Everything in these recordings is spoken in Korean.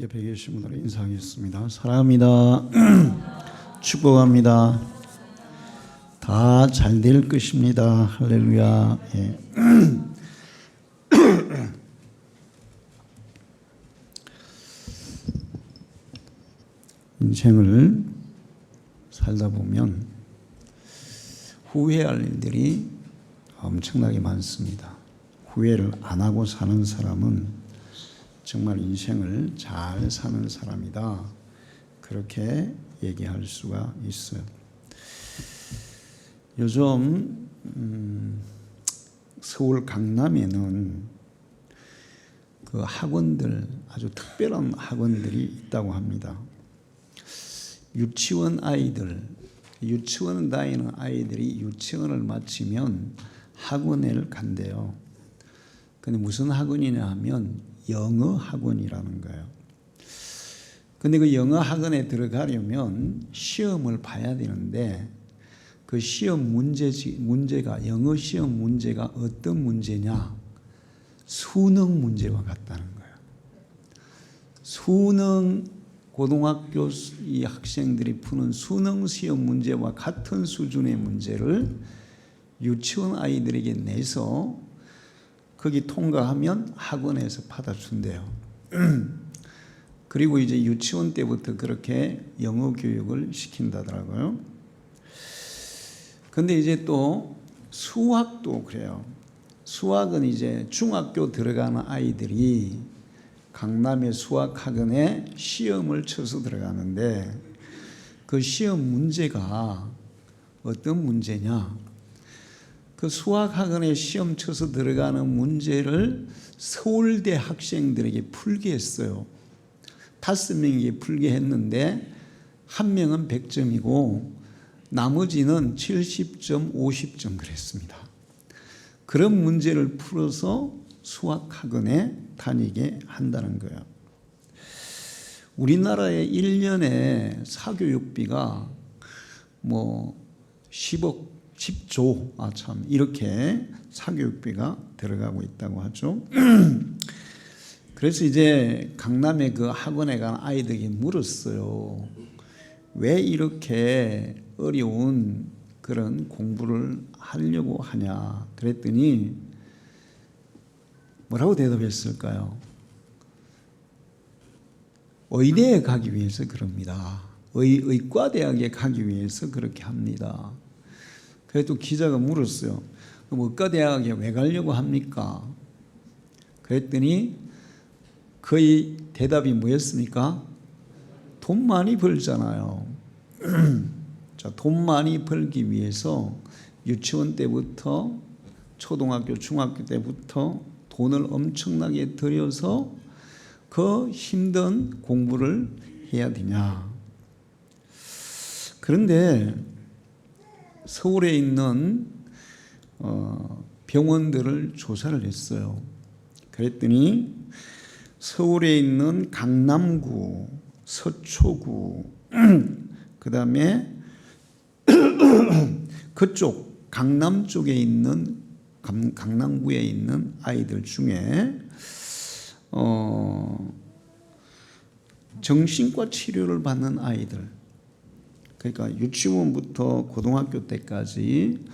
옆에 계신 분들 인사하겠습니다. 사랑합니다. 축복합니다. 다 잘 될 것입니다. 할렐루야. 예. 인생을 살다 보면 후회할 일들이 엄청나게 많습니다. 후회를 안 하고 사는 사람은 정말 인생을 잘 사는 사람이다. 그렇게 얘기할 수가 있어요. 요즘 서울 강남에는 그 학원들, 아주 특별한 학원들이 있다고 합니다. 유치원 다니는 아이들이 유치원을 마치면 학원을 간대요. 근데 무슨 학원이냐 하면 영어 학원이라는 거예요. 근데 그 영어 학원에 들어가려면 시험을 봐야 되는데 그 시험 문제가 영어 시험 문제가 어떤 문제냐? 수능 문제와 같다는 거예요. 수능 고등학교 이 학생들이 푸는 수능 시험 문제와 같은 수준의 문제를 유치원 아이들에게 내서 거기 통과하면 학원에서 받아준대요. 그리고 이제 유치원 때부터 그렇게 영어 교육을 시킨다더라고요. 근데 이제 또 수학도 그래요. 수학은 이제 중학교 들어가는 아이들이 강남의 수학학원에 시험을 쳐서 들어가는데 그 시험 문제가 어떤 문제냐? 그 수학학원에 시험 쳐서 들어가는 문제를 서울대 학생들에게 풀게 했어요. 5명에게 풀게 했는데 1명은 100점이고 나머지는 70점, 50점 그랬습니다. 그런 문제를 풀어서 수학학원에 다니게 한다는 거예요. 우리나라의 1년에 사교육비가 10조, 이렇게 사교육비가 들어가고 있다고 하죠. 그래서 이제 강남의 그 학원에 간 아이들에게 물었어요. 왜 이렇게 어려운 그런 공부를 하려고 하냐? 그랬더니 뭐라고 대답했을까요? 의대에 가기 위해서 그럽니다. 의과대학에 가기 위해서 그렇게 합니다. 그래도 기자가 물었어요. 그럼 의과대학에 왜 가려고 합니까? 그랬더니 거의 대답이 뭐였습니까? 돈 많이 벌잖아요. 자, 돈 많이 벌기 위해서 유치원 때부터 초등학교, 중학교 때부터 돈을 엄청나게 들여서 그 힘든 공부를 해야 되냐. 그런데 서울에 있는 병원들을 조사를 했어요. 그랬더니 서울에 있는 강남구, 서초구, 그 다음에 그쪽 강남 쪽에 있는 강남구에 있는 아이들 중에 정신과 치료를 받는 아이들, 그러니까 유치원부터 고등학교 때까지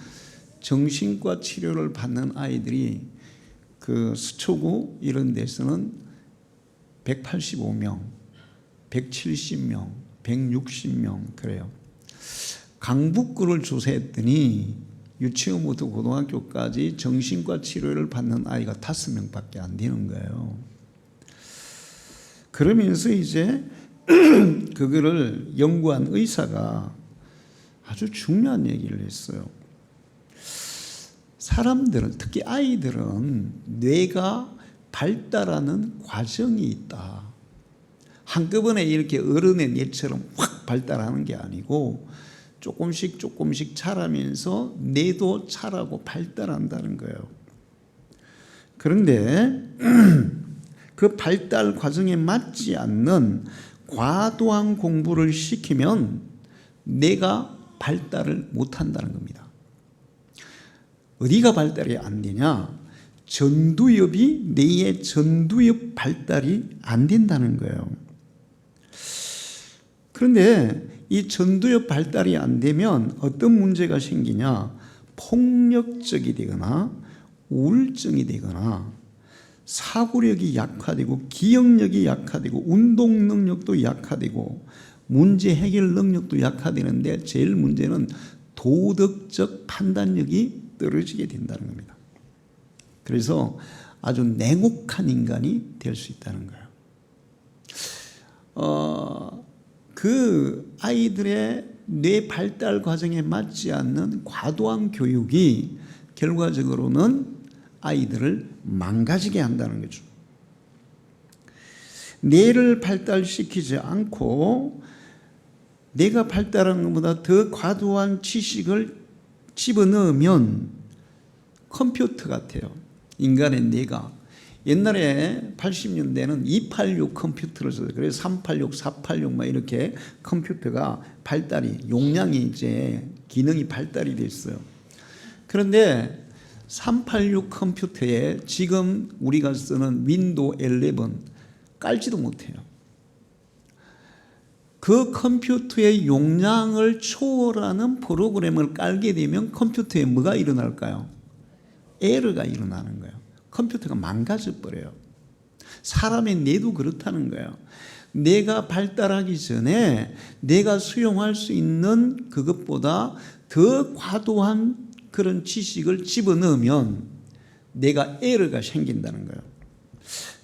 정신과 치료를 받는 아이들이 그 서초구 이런 데서는 185명, 170명, 160명 그래요. 강북구를 조사했더니 유치원부터 고등학교까지 정신과 치료를 받는 아이가 5명밖에 안 되는 거예요. 그러면서 이제 그거를 연구한 의사가 아주 중요한 얘기를 했어요. 사람들은, 특히 아이들은 뇌가 발달하는 과정이 있다. 한꺼번에 이렇게 어른의 뇌처럼 확 발달하는 게 아니고 조금씩 자라면서 뇌도 자라고 발달한다는 거예요. 그런데 그 발달 과정에 맞지 않는 과도한 공부를 시키면 뇌가 발달을 못한다는 겁니다. 어디가 발달이 안 되냐? 전두엽이 뇌의 전두엽 발달이 안 된다는 거예요. 그런데 이 전두엽 발달이 안 되면 어떤 문제가 생기냐? 폭력적이 되거나 우울증이 되거나 사고력이 약화되고 기억력이 약화되고 운동 능력도 약화되고 문제 해결 능력도 약화되는데 제일 문제는 도덕적 판단력이 떨어지게 된다는 겁니다. 그래서 아주 냉혹한 인간이 될 수 있다는 거예요. 그 아이들의 뇌 발달 과정에 맞지 않는 과도한 교육이 결과적으로는 아이들을 망가지게 한다는 거죠. 뇌를 발달시키지 않고 뇌가 발달하는 것보다 더 과도한 지식을 집어넣으면 컴퓨터 같아요. 인간의 뇌가. 옛날에 80년대는 286 컴퓨터를 써요. 그래서 386, 486 막 이렇게 컴퓨터가 발달이, 용량이 이제 기능이 발달이 됐어요. 그런데 386 컴퓨터에 지금 우리가 쓰는 윈도우 11 깔지도 못해요. 그 컴퓨터의 용량을 초월하는 프로그램을 깔게 되면 컴퓨터에 뭐가 일어날까요? 에러가 일어나는 거예요. 컴퓨터가 망가져 버려요. 사람의 뇌도 그렇다는 거예요. 뇌가 발달하기 전에 내가 수용할 수 있는 그것보다 더 과도한 그런 지식을 집어넣으면 내가 에러가 생긴다는 거예요.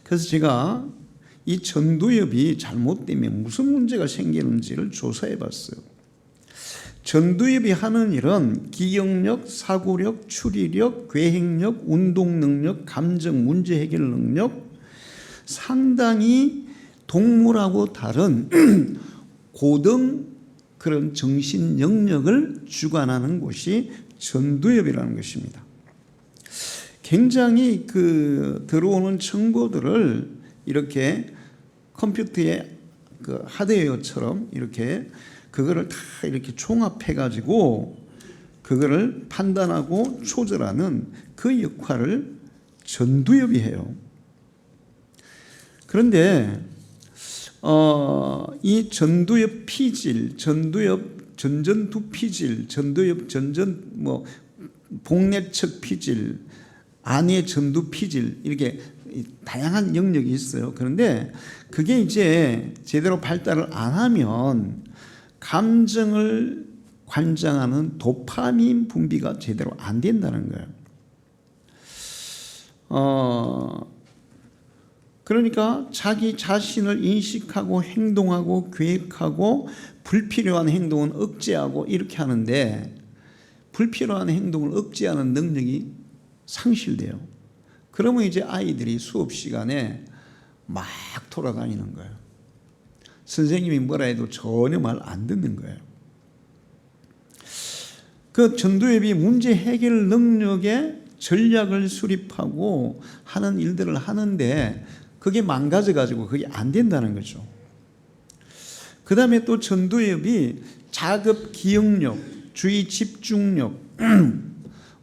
그래서 제가 이 전두엽이 잘못되면 무슨 문제가 생기는지를 조사해 봤어요. 전두엽이 하는 일은 기억력, 사고력, 추리력, 계획력, 운동 능력, 감정, 문제 해결 능력, 상당히 동물하고 다른 고등 그런 정신 영역을 주관하는 곳이 전두엽이라는 것입니다. 굉장히 그 들어오는 정보들을 이렇게 컴퓨터의 그 하드웨어처럼 이렇게 그거를 다 이렇게 종합해 가지고 그거를 판단하고 조절하는 그 역할을 전두엽이 해요. 그런데 이 전두엽 피질, 전두엽 전전두 피질, 전두엽 전전 뭐 복내측 피질, 안의 전두 피질 이렇게 다양한 영역이 있어요. 그런데 그게 이제 제대로 발달을 안 하면 감정을 관장하는 도파민 분비가 제대로 안 된다는 거예요. 그러니까 자기 자신을 인식하고 행동하고 계획하고 불필요한 행동은 억제하고 이렇게 하는데 불필요한 행동을 억제하는 능력이 상실돼요. 그러면 이제 아이들이 수업 시간에 막 돌아다니는 거예요. 선생님이 뭐라 해도 전혀 말 안 듣는 거예요. 그 전두엽이 문제 해결 능력에 전략을 수립하고 하는 일들을 하는데 그게 망가져가지고 그게 안 된다는 거죠. 그 다음에 또 전두엽이 자급 기억력, 주의 집중력,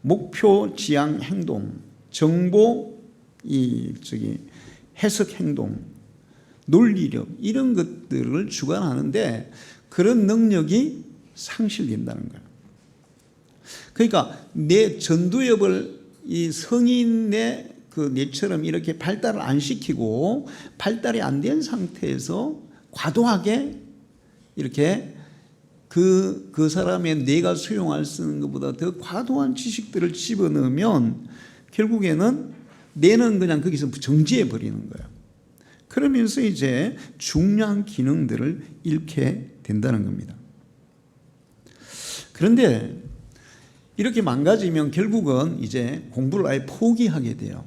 목표 지향 행동, 정보 해석 행동, 논리력 이런 것들을 주관하는데 그런 능력이 상실된다는 거예요. 그러니까 내 전두엽을 이 성인의 그 뇌처럼 이렇게 발달을 안 시키고 발달이 안 된 상태에서 과도하게 이렇게 그 사람의 뇌가 수용할 수 있는 것보다 더 과도한 지식들을 집어넣으면 결국에는 뇌는 그냥 거기서 정지해 버리는 거예요. 그러면서 이제 중요한 기능들을 잃게 된다는 겁니다. 그런데 이렇게 망가지면 결국은 이제 공부를 아예 포기하게 돼요.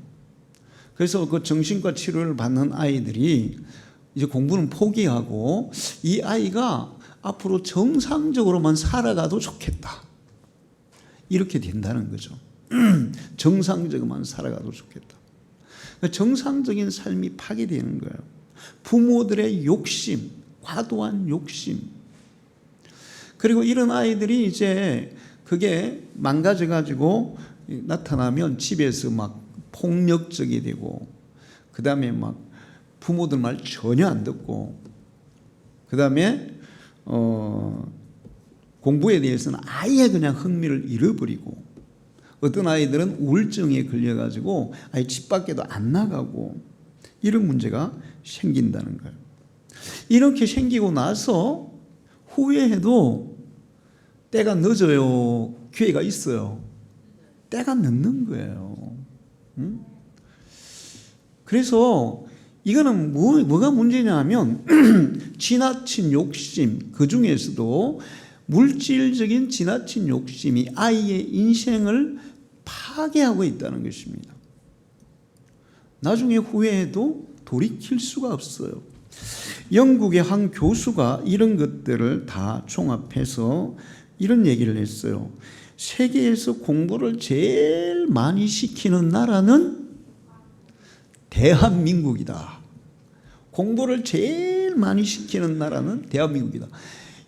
그래서 그 정신과 치료를 받는 아이들이 이제 공부는 포기하고 이 아이가 앞으로 정상적으로만 살아가도 좋겠다. 이렇게 된다는 거죠. 정상적으로만 살아가도 좋겠다. 정상적인 삶이 파괴되는 거예요. 부모들의 욕심, 과도한 욕심. 그리고 이런 아이들이 이제 그게 망가져가지고 나타나면 집에서 막 폭력적이 되고, 그 다음에 막 부모들 말 전혀 안 듣고, 그 다음에 공부에 대해서는 아예 그냥 흥미를 잃어버리고, 어떤 아이들은 우울증에 걸려가지고 아예 집 밖에도 안 나가고 이런 문제가 생긴다는 거예요. 이렇게 생기고 나서 후회해도 때가 늦어요, 기회가 있어요? 때가 늦는 거예요. 그래서 이거는 뭐가 문제냐 하면 지나친 욕심, 그 중에서도 물질적인 지나친 욕심이 아이의 인생을 파괴하고 있다는 것입니다. 나중에 후회해도 돌이킬 수가 없어요. 영국의 한 교수가 이런 것들을 다 종합해서 이런 얘기를 했어요. 세계에서 공부를 제일 많이 시키는 나라는 대한민국이다. 공부를 제일 많이 시키는 나라는 대한민국이다.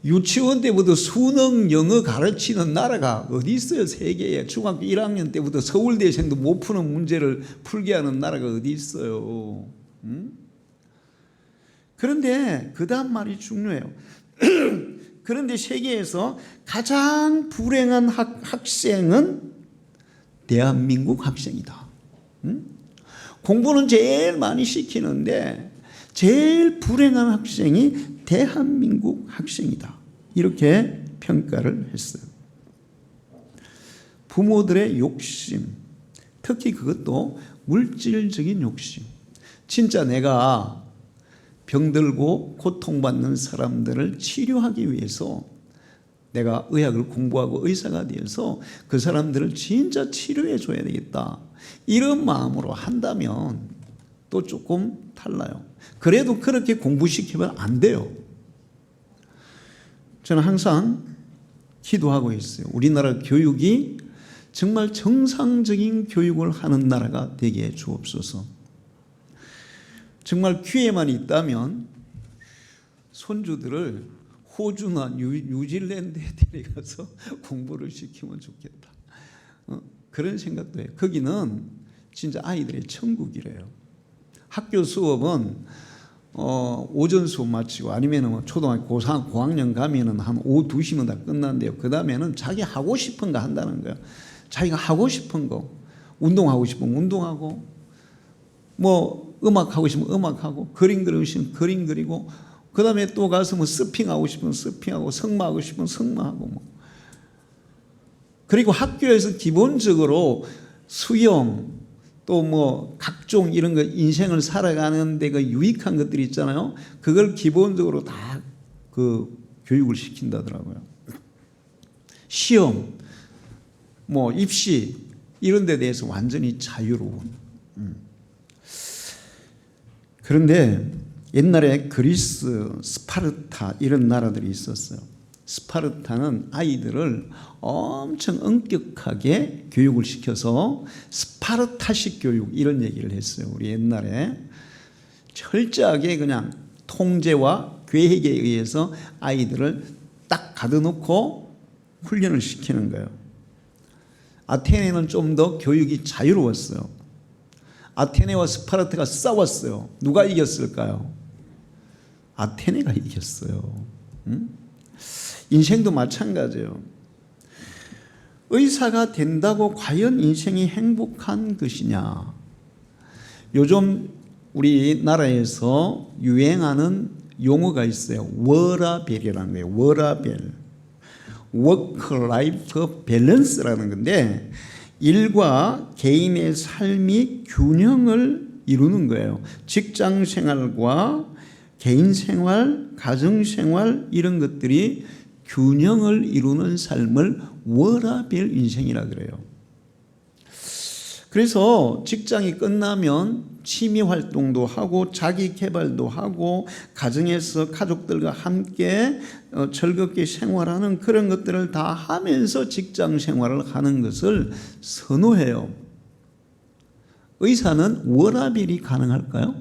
유치원 때부터 수능 영어 가르치는 나라가 어디 있어요? 세계에. 중학교 1학년 때부터 서울대생도 못 푸는 문제를 풀게 하는 나라가 어디 있어요? 그런데 그 다음 말이 중요해요. 그런데 세계에서 가장 불행한 학생은 대한민국 학생이다. 공부는 제일 많이 시키는데 제일 불행한 학생이 대한민국 학생이다. 이렇게 평가를 했어요. 부모들의 욕심, 특히 그것도 물질적인 욕심. 진짜 내가 병들고 고통받는 사람들을 치료하기 위해서 내가 의학을 공부하고 의사가 되어서 그 사람들을 진짜 치료해 줘야 되겠다, 이런 마음으로 한다면 또 조금 달라요. 그래도 그렇게 공부시키면 안 돼요. 저는 항상 기도하고 있어요. 우리나라 교육이 정말 정상적인 교육을 하는 나라가 되게 해 주옵소서. 정말 기회만 있다면 손주들을 호주나 뉴질랜드에 데려가서 공부를 시키면 좋겠다. 그런 생각도 해요. 거기는 진짜 아이들의 천국이래요. 학교 수업은 오전 수업 마치고 아니면 초등학교 고3, 고학년 가면은 한 오후 2시면 다 끝난대요. 그 다음에는 자기 하고 싶은 거 한다는 거예요. 자기가 하고 싶은 거, 운동하고 싶으면 운동하고, 뭐 음악 하고 싶으면 음악하고, 그림 그리고 싶으면 그림 그리고, 그 다음에 또 가서 뭐 서핑하고 싶으면 서핑하고, 승마하고 싶으면 승마하고 뭐. 그리고 학교에서 기본적으로 수영, 또 뭐 각종 이런 거 인생을 살아가는 데 그 유익한 것들이 있잖아요. 그걸 기본적으로 다 그 교육을 시킨다더라고요. 시험, 뭐 입시 이런 데 대해서 완전히 자유로운. 그런데 옛날에 그리스, 스파르타 이런 나라들이 있었어요. 스파르타는 아이들을 엄청 엄격하게 교육을 시켜서 스파르타식 교육 이런 얘기를 했어요. 우리 옛날에 철저하게 그냥 통제와 계획에 의해서 아이들을 딱 가둬놓고 훈련을 시키는 거예요. 아테네는 좀 더 교육이 자유로웠어요. 아테네와 스파르타가 싸웠어요. 누가 이겼을까요? 아테네가 이겼어요. 인생도 마찬가지예요. 의사가 된다고 과연 인생이 행복한 것이냐? 요즘 우리나라에서 유행하는 용어가 있어요. 워라밸이라는 거예요. 워라밸. 워크 라이프 밸런스라는 건데, 일과 개인의 삶이 균형을 이루는 거예요. 직장 생활과 개인 생활, 가정 생활 이런 것들이 균형을 이루는 삶을 워라밸 인생이라 그래요. 그래서 직장이 끝나면 취미 활동도 하고 자기 개발도 하고 가정에서 가족들과 함께 즐겁게 생활하는 그런 것들을 다 하면서 직장 생활을 하는 것을 선호해요. 의사는 워라밸이 가능할까요?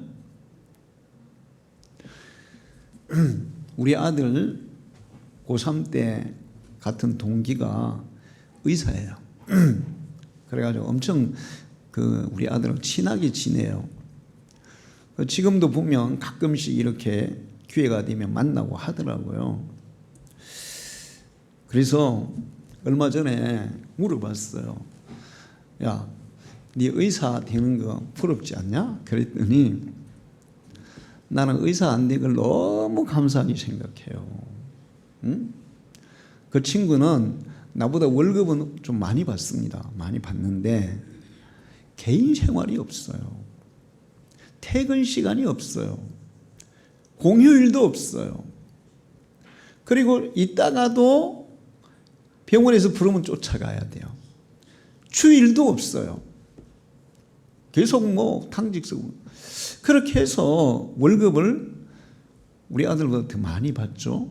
우리 아들 고3 때 같은 동기가 의사예요. 그래가지고 엄청 우리 아들하고 친하게 지내요. 지금도 보면 가끔씩 이렇게 기회가 되면 만나고 하더라고요. 그래서 얼마 전에 물어봤어요. 야, 네 의사 되는 거 부럽지 않냐? 그랬더니 나는 의사 안 된 걸 너무 감사하게 생각해요. 응? 그 친구는 나보다 월급은 좀 많이 받습니다. 많이 받는데 개인 생활이 없어요. 퇴근 시간이 없어요. 공휴일도 없어요. 그리고 있다가도 병원에서 부르면 쫓아가야 돼요. 주일도 없어요. 계속 뭐 당직서고. 그렇게 해서 월급을 우리 아들보다 더 많이 받죠.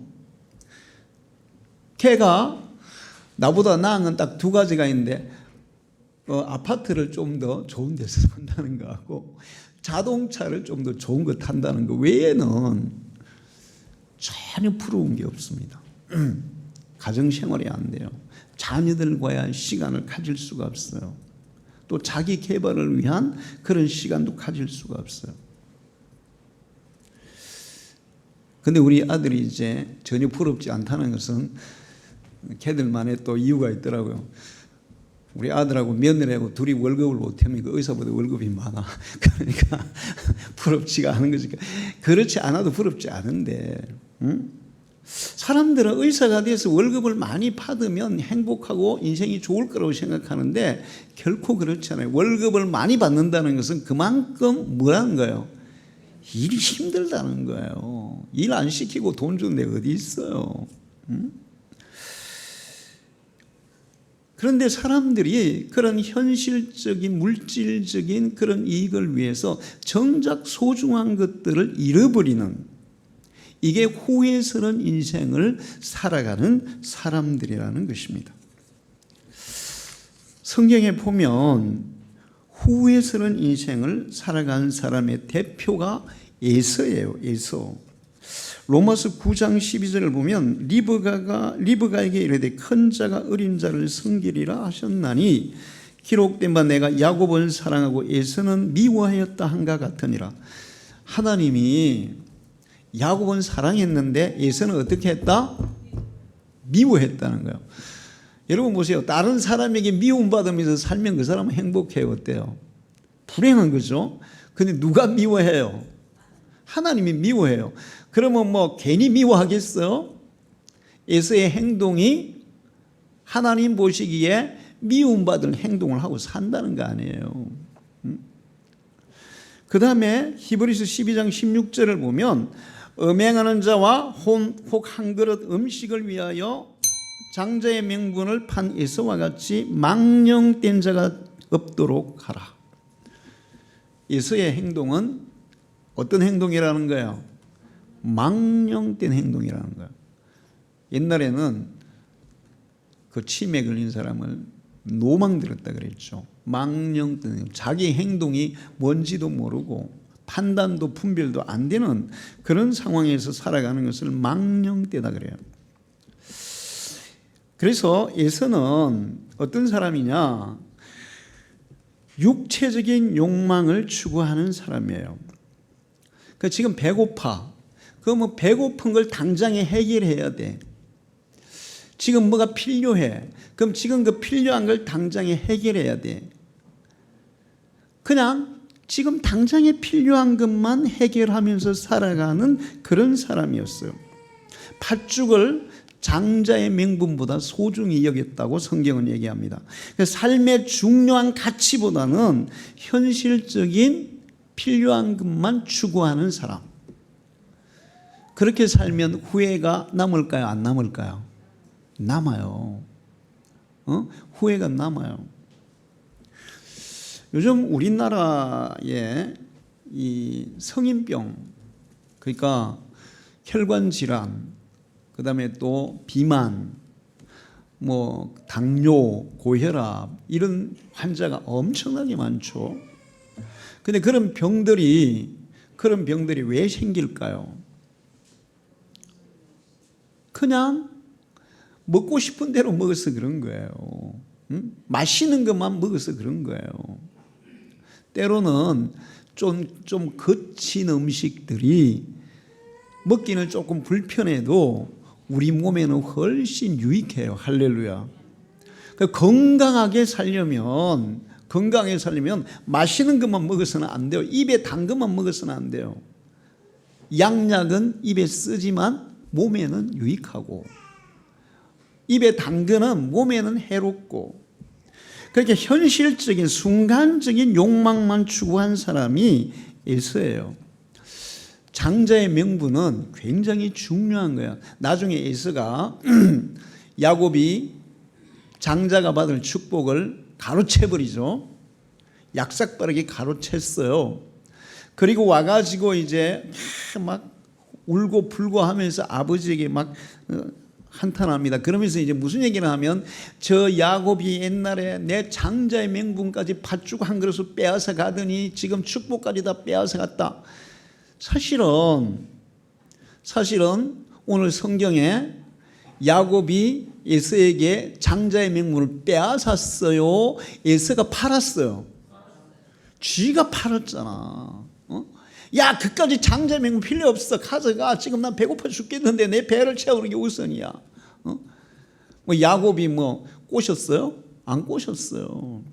걔가 나보다 나은 건 딱 두 가지가 있는데 아파트를 좀 더 좋은 데서 산다는 거하고 자동차를 좀 더 좋은 거 탄다는 거 외에는 전혀 부러운 게 없습니다. 가정생활이 안 돼요. 자녀들과의 시간을 가질 수가 없어요. 또 자기 개발을 위한 그런 시간도 가질 수가 없어요. 근데 우리 아들이 이제 전혀 부럽지 않다는 것은 걔들만의 또 이유가 있더라고요. 우리 아들하고 며느리하고 둘이 월급을 못하면 그 의사보다 월급이 많아. 그러니까 부럽지가 않은 거지. 그렇지 않아도 부럽지 않은데, 응? 사람들은 의사가 돼서 월급을 많이 받으면 행복하고 인생이 좋을 거라고 생각하는데 결코 그렇지 않아요. 월급을 많이 받는다는 것은 그만큼 뭐라는 거예요? 일이 힘들다는 거예요. 일 안 시키고 돈 주는 데 어디 있어요? 응? 그런데 사람들이 그런 현실적인 물질적인 그런 이익을 위해서 정작 소중한 것들을 잃어버리는, 이게 후회스러운 인생을 살아가는 사람들이라는 것입니다. 성경에 보면 후회스러운 인생을 살아가는 사람의 대표가 에서예요. 에서. 로마서 9장 12절을 보면 리브가에게 이르되 큰 자가 어린 자를 섬기리라 하셨나니 기록된 바 내가 야곱을 사랑하고 에서는 미워하였다 한가 같으니라. 하나님이 야곱은 사랑했는데 에서는 어떻게 했다? 미워했다는 거예요. 여러분 보세요. 다른 사람에게 미움받으면서 살면 그 사람은 행복해요. 어때요? 불행한 거죠. 근데 누가 미워해요? 하나님이 미워해요. 그러면 뭐 괜히 미워하겠어요? 에서의 행동이 하나님 보시기에 미움받을 행동을 하고 산다는 거 아니에요. 그 다음에 히브리서 12장 16절을 보면 음행하는 자와 혹 한 그릇 음식을 위하여 장자의 명분을 판 에서와 같이 망령된 자가 없도록 하라. 에서의 행동은 어떤 행동이라는 거예요? 망령된 행동이라는 거예요. 옛날에는 그 치매에 걸린 사람을 노망들었다 그랬죠. 망령된, 자기 행동이 뭔지도 모르고 판단도 분별도 안 되는 그런 상황에서 살아가는 것을 망령되다 그래요. 그래서 에서는 어떤 사람이냐? 육체적인 욕망을 추구하는 사람이에요. 그러니까 지금 배고파. 그러면 배고픈 걸 당장에 해결해야 돼. 지금 뭐가 필요해. 그럼 지금 그 필요한 걸 당장에 해결해야 돼. 그냥 지금 당장에 필요한 것만 해결하면서 살아가는 그런 사람이었어요. 팥죽을 장자의 명분보다 소중히 여겼다고 성경은 얘기합니다. 삶의 중요한 가치보다는 현실적인 필요한 것만 추구하는 사람. 그렇게 살면 후회가 남을까요? 안 남을까요? 남아요. 후회가 남아요. 요즘 우리나라의 이 성인병, 그러니까 혈관 질환, 그 다음에 또 비만, 뭐 당뇨, 고혈압 이런 환자가 엄청나게 많죠. 근데 그런 병들이 왜 생길까요? 그냥 먹고 싶은 대로 먹어서 그런 거예요. 맛있는 것만 먹어서 그런 거예요. 때로는 좀 거친 음식들이 먹기는 조금 불편해도 우리 몸에는 훨씬 유익해요. 할렐루야. 건강하게 살려면 맛있는 것만 먹어서는 안 돼요. 입에 단 것만 먹어서는 안 돼요. 양약은 입에 쓰지만 몸에는 유익하고, 입에 단 거는 몸에는 해롭고, 그렇게 현실적인 순간적인 욕망만 추구한 사람이 에서예요. 장자의 명분은 굉장히 중요한 거야. 나중에 에서가 야곱이 장자가 받을 축복을 가로채버리죠. 약삭빠르게 가로챘어요. 그리고 와가지고 이제 막 울고 불고 하면서 아버지에게 막 한탄합니다. 그러면서 이제 무슨 얘기를 하면, 저 야곱이 옛날에 내 장자의 명분까지 팥죽 한 그릇을 빼앗아 가더니 지금 축복까지 다 빼앗아 갔다. 사실은 오늘 성경에 야곱이 에서에게 장자의 명분을 빼앗았어요? 에서가 팔았어요? 쥐가 팔았잖아. 야, 그까지 장자의 명분 필요 없어. 가져가. 지금 난 배고파 죽겠는데 내 배를 채우는 게 우선이야. 뭐 야곱이 뭐 꼬셨어요? 안 꼬셨어요.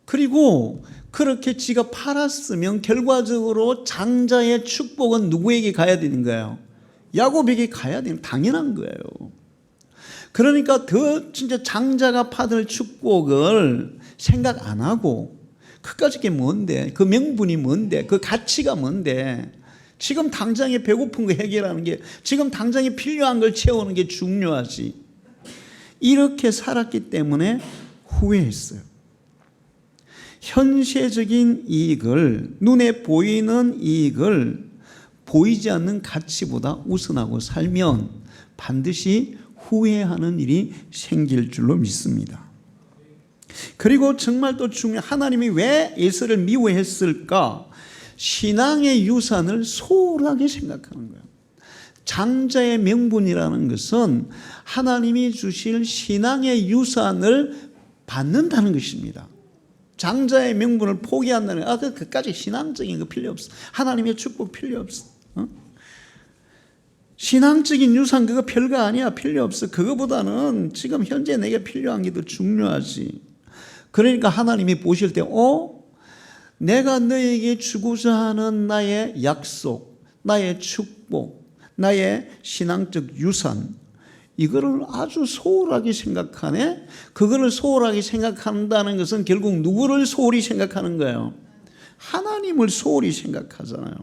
그리고 그렇게 지가 팔았으면 결과적으로 장자의 축복은 누구에게 가야 되는 거예요? 야곱에게 가야 되는, 당연한 거예요. 그러니까 더 진짜 장자가 받을 축복을 생각 안 하고, 그까짓 게 뭔데, 그 명분이 뭔데, 그 가치가 뭔데, 지금 당장에 배고픈 거 해결하는 게, 지금 당장에 필요한 걸 채우는 게 중요하지. 이렇게 살았기 때문에 후회했어요. 현세적인 이익을, 눈에 보이는 이익을 보이지 않는 가치보다 우선하고 살면 반드시 후회하는 일이 생길 줄로 믿습니다. 그리고 정말 또 중요한, 하나님이 왜 에서를 미워했을까? 신앙의 유산을 소홀하게 생각하는 거예요. 장자의 명분이라는 것은 하나님이 주실 신앙의 유산을 받는다는 것입니다. 장자의 명분을 포기한다는 거, 그까지 신앙적인 거 필요 없어. 하나님의 축복 필요 없어. 신앙적인 유산 그거 별거 아니야. 필요 없어. 그거보다는 지금 현재 내게 필요한 게 더 중요하지. 그러니까 하나님이 보실 때 내가 너에게 주고자 하는 나의 약속, 나의 축복, 나의 신앙적 유산, 이거를 아주 소홀하게 생각하네. 그거를 소홀하게 생각한다는 것은 결국 누구를 소홀히 생각하는 거예요? 하나님을 소홀히 생각하잖아요.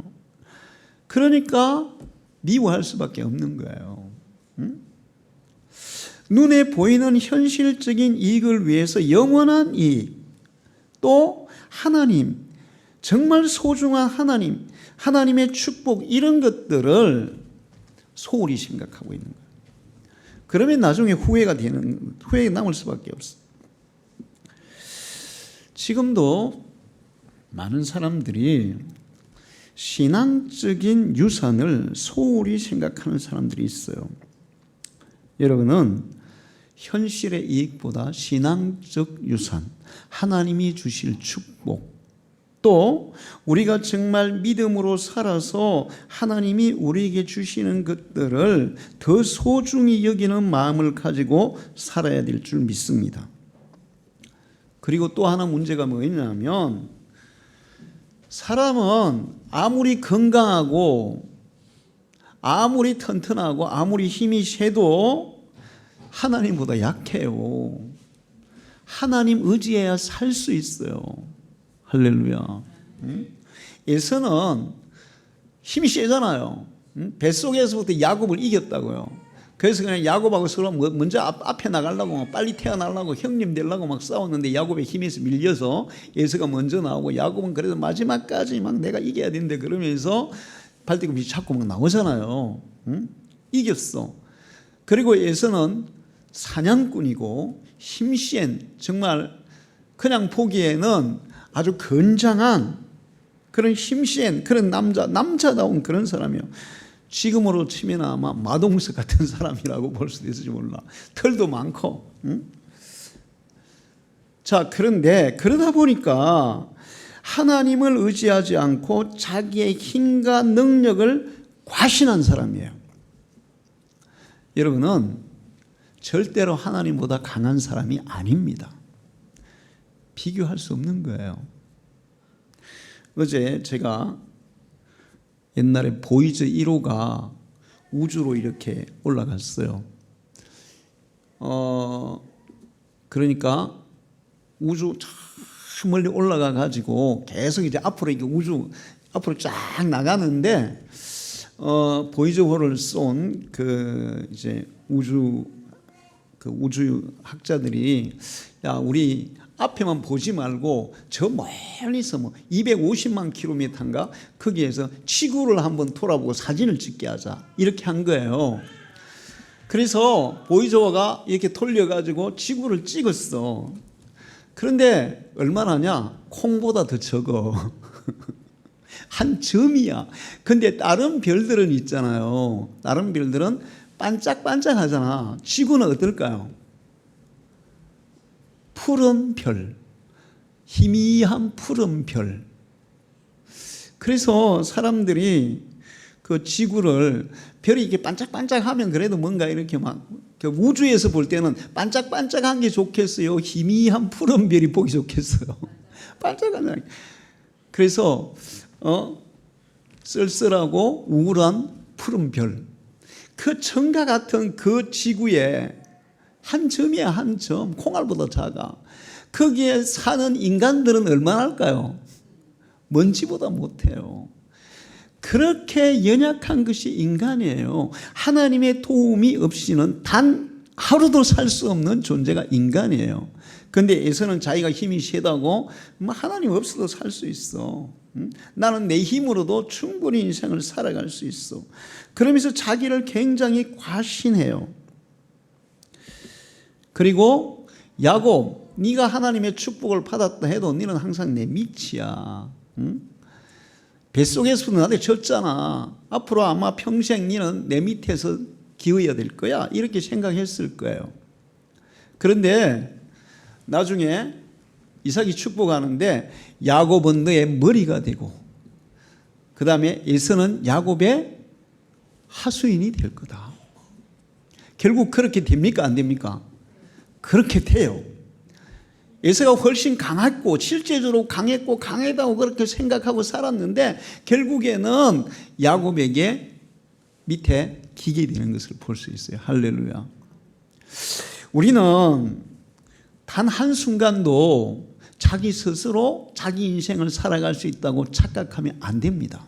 그러니까 미워할 수밖에 없는 거예요. 눈에 보이는 현실적인 이익을 위해서 영원한 이익, 또 하나님, 정말 소중한 하나님, 하나님의 축복, 이런 것들을 소홀히 생각하고 있는 거예요. 그러면 나중에 후회가 남을 수밖에 없어. 지금도 많은 사람들이 신앙적인 유산을 소홀히 생각하는 사람들이 있어요. 여러분은 현실의 이익보다 신앙적 유산, 하나님이 주실 축복, 또 우리가 정말 믿음으로 살아서 하나님이 우리에게 주시는 것들을 더 소중히 여기는 마음을 가지고 살아야 될 줄 믿습니다. 그리고 또 하나 문제가 뭐냐면, 사람은 아무리 건강하고 아무리 튼튼하고 아무리 힘이 세도 하나님보다 약해요. 하나님 의지해야 살 수 있어요. 할렐루야. 에서는 힘이 세잖아요. 뱃속에서부터 야곱을 이겼다고요. 그래서 그냥 야곱하고 서로 먼저 앞에 나가려고 막 빨리 태어나려고 형님 되려고 막 싸웠는데, 야곱의 힘에서 밀려서 에서가 먼저 나오고, 야곱은 그래도 마지막까지 막 내가 이겨야 되는데 그러면서 발뒤꿈치 잡고 막 나오잖아요. 이겼어. 그리고 에서는 사냥꾼이고 힘센, 정말 그냥 보기에는 아주 건장한 그런 힘센 그런 남자다운 그런 사람이에요. 지금으로 치면 아마 마동석 같은 사람이라고 볼 수도 있을지 몰라. 털도 많고. 자, 그런데 그러다 보니까 하나님을 의지하지 않고 자기의 힘과 능력을 과신한 사람이에요. 여러분은 절대로 하나님보다 강한 사람이 아닙니다. 비교할 수 없는 거예요. 어제 제가 옛날에 보이즈 1호가 우주로 이렇게 올라갔어요. 그러니까 우주 저 멀리 올라가 가지고 계속 이제 앞으로 이게 우주 앞으로 쫙 나가는데 보이즈호를 쏜 그 이제 우주 학자들이 야 우리 앞에만 보지 말고 저 멀리서 뭐 250만 킬로미터인가 거기에서 지구를 한번 돌아보고 사진을 찍게 하자 이렇게 한 거예요. 그래서 보이저가 이렇게 돌려가지고 지구를 찍었어. 그런데 얼마나냐? 콩보다 더 적어. 한 점이야. 근데 다른 별들은 있잖아요. 다른 별들은 반짝반짝하잖아. 지구는 어떨까요? 푸른 별, 희미한 푸른 별. 그래서 사람들이 그 지구를 별이 이렇게 반짝반짝하면 그래도 뭔가 이렇게 막 우주에서 볼 때는 반짝반짝한 게 좋겠어요? 희미한 푸른 별이 보기 좋겠어요? 반짝반짝. 그래서 쓸쓸하고 우울한 푸른 별. 그 천과 같은 그 지구에 한 점이야, 한 점. 콩알보다 작아. 거기에 사는 인간들은 얼마나 할까요? 먼지보다 못해요. 그렇게 연약한 것이 인간이에요. 하나님의 도움이 없이는 단 하루도 살 수 없는 존재가 인간이에요. 그런데 에서는 자기가 힘이 세다고 하나님 없어도 살 수 있어. 나는 내 힘으로도 충분히 인생을 살아갈 수 있어. 그러면서 자기를 굉장히 과신해요. 그리고 야곱, 네가 하나님의 축복을 받았다 해도 너는 항상 내 밑이야. 뱃속에서도 나한테 졌잖아. 앞으로 아마 평생 너는 내 밑에서 기어야 될 거야. 이렇게 생각했을 거예요. 그런데 나중에 이삭이 축복하는데 야곱은 너의 머리가 되고 그 다음에 에서는 야곱의 하수인이 될 거다. 결국 그렇게 됩니까? 안 됩니까? 그렇게 돼요. 에서가 훨씬 강했고 실제적으로 강했고 강하다고 그렇게 생각하고 살았는데 결국에는 야곱에게 밑에 기게 되는 것을 볼 수 있어요. 할렐루야. 우리는 단 한순간도 자기 스스로 자기 인생을 살아갈 수 있다고 착각하면 안 됩니다.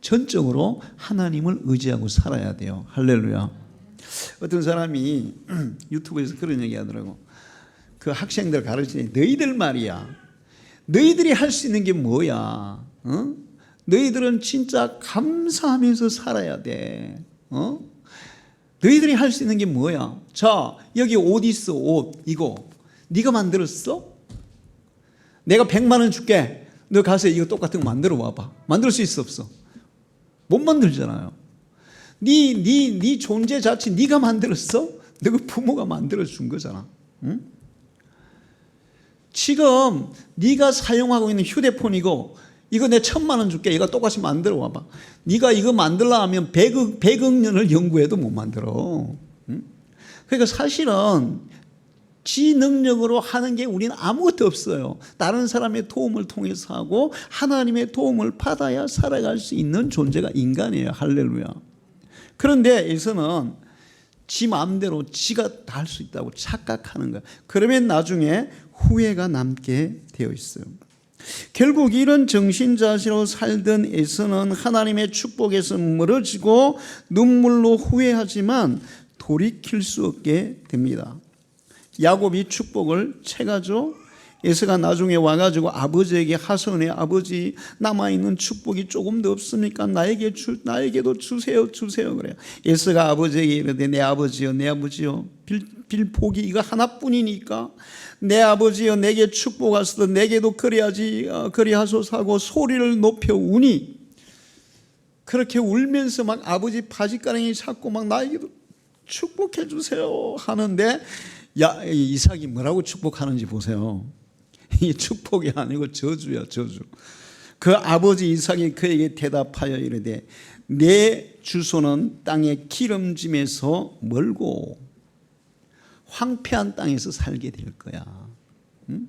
전적으로 하나님을 의지하고 살아야 돼요. 할렐루야. 어떤 사람이 유튜브에서 그런 얘기 하더라고. 그 학생들 가르치니 너희들 말이야. 너희들이 할 수 있는 게 뭐야? 너희들은 진짜 감사하면서 살아야 돼. 너희들이 할 수 있는 게 뭐야? 자, 여기 옷 있어. 옷 이거 네가 만들었어? 내가 100만 원 줄게. 너 가서 이거 똑같은 거 만들어 와봐. 만들 수 있어 없어? 못 만들잖아요. 네 존재 자체 네가 만들었어? 너그 부모가 만들어 준 거잖아. 응? 지금 네가 사용하고 있는 휴대폰이고 이거 내 1,000만 원 줄게. 이거 똑같이 만들어 와봐. 네가 이거 만들려 하면 100억 년을 연구해도 못 만들어. 응? 그러니까 사실은 지 능력으로 하는 게 우리는 아무것도 없어요. 다른 사람의 도움을 통해서 하고 하나님의 도움을 받아야 살아갈 수 있는 존재가 인간이에요. 할렐루야. 그런데 에서는 지 마음대로 지가 다 할 수 있다고 착각하는 거야. 그러면 나중에 후회가 남게 되어 있어요. 결국 이런 정신자세로 살던 에서는 하나님의 축복에서 멀어지고 눈물로 후회하지만 돌이킬 수 없게 됩니다. 야곱이 축복을 채가죠. 에서가 나중에 와가지고 아버지에게 하선해 아버지 남아있는 축복이 조금 더 없습니까? 나에게도 주세요 그래요. 에서가 아버지에게 이르되 내 아버지여 빌복이 이거 하나뿐이니까 내 아버지여 내게 축복하소서 내게도 그리하소서 하고 소리를 높여 우니 그렇게 울면서 막 아버지 바지가랑이 잡고 막 나에게도 축복해 주세요 하는데 이삭이 뭐라고 축복하는지 보세요. 이 축복이 아니고 저주야, 저주. 그 아버지 이삭이 그에게 대답하여 이르되 내 주소는 땅의 기름짐에서 멀고 황폐한 땅에서 살게 될 거야. 응?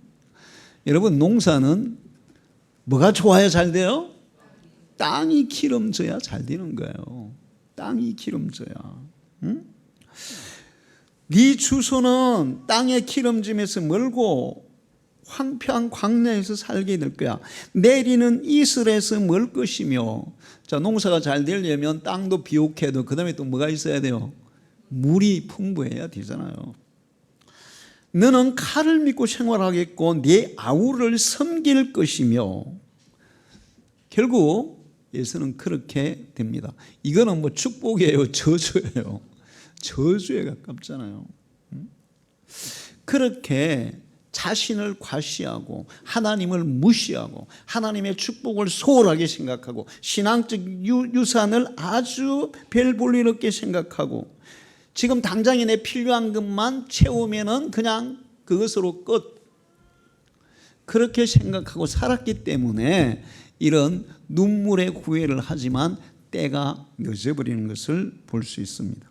여러분, 농사는 뭐가 좋아야 잘 돼요? 땅이 기름져야 잘 되는 거예요. 땅이 기름져야. 응? 네 주소는 땅의 기름짐에서 멀고 황폐한 광야에서 살게 될 거야. 내리는 이슬에서 멀 것이며. 자, 농사가 잘 되려면 땅도 비옥해도 그 다음에 또 뭐가 있어야 돼요? 물이 풍부해야 되잖아요. 너는 칼을 믿고 생활하겠고 네 아우를 섬길 것이며. 결국 예수는 그렇게 됩니다. 이거는 뭐 축복이에요, 저주예요? 저주에 가깝잖아요. 그렇게 자신을 과시하고 하나님을 무시하고 하나님의 축복을 소홀하게 생각하고 신앙적 유산을 아주 별 볼일 없게 생각하고 지금 당장에 내 필요한 것만 채우면은 그냥 그것으로 끝. 그렇게 생각하고 살았기 때문에 이런 눈물의 후회를 하지만 때가 늦어버리는 것을 볼 수 있습니다.